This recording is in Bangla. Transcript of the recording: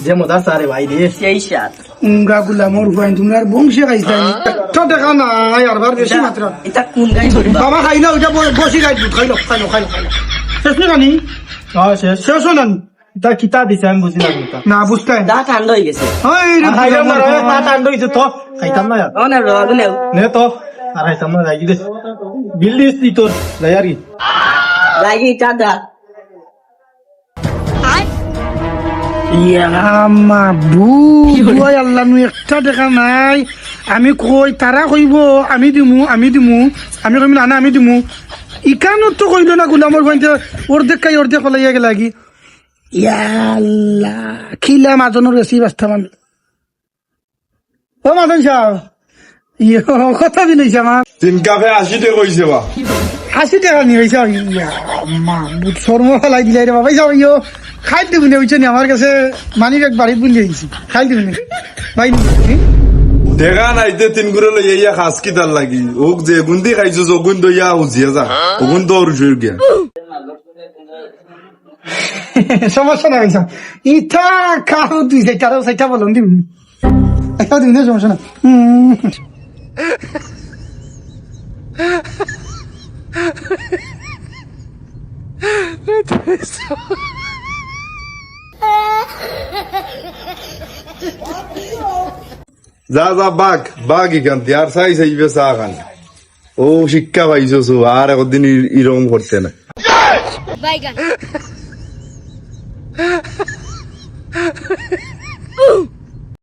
যে মজা সারে ভাই রে সেই সাত উঙ্গা গুলা মোর ভাই তোমরা বংশে খাইছাই তো দেখা নাই আর বার বেশি মাত্রা এটা কোন গাই ধরবা বাবা খাই না ওইটা বসি খাই খাইলো খাইলো খাইলো খাইলো শেষ নানি শেষ শেষ নানি তা কিতা দিছে আমি বুঝি না কিতা না বুঝতে দা ঠান্ডা হয়ে গেছে খাইতাম না রে তা ঠান্ডা হইছে তো খাইতাম না আর ও না রগুলেও নে তো আর খাইতাম না যাই দে বিল দিস তোর যাই আর কি লাগি চাদা ইয়ামা বু ওই আল্লাহ নু একটা দেখা নাই আমি কই তারা কইব আমি দিমু আমি কইম না আমি দিমু ইকানো তো কইল না গুলামর ভাই অর্ধেক খাই অর্ধেক হলাইয়া গেল কি ইয়াল্লাহ খিলা মাজনের বেশি ব্যস্ত আমি ও মাজন সাহেব ইয়ে কথা বিনাইছে আমার 3 কাপে 80 টাকা কইছে বা 80 টাকা নিয়ে হয়েছে মা শর্ম ফেলাই দিলাই রে বাবা যাও ইয়ো খাই দিবি না হয়েছে আমার কাছে মানি ব্যাগ বাড়িতে বুঝে দিয়েছি খাই দিবি না ভাই দেখা নাই তে 3 গুড়ে লই ইয়া খাস কি তার লাগি ওক যে গুন্দি খাইছো জগুন দইয়া উজিয়া যা ওগুন তো ওর জুর গিয়া সমস্যা না হয়েছে ইটা খাও তুই সেটা বলুন দিবি একটা দিবি না সমস্যা না যা যা বাঘ ইখান আর চাই চাইবে চা খান ও শিক্ষা পাইছো সো আর একদিন এরকম করতে না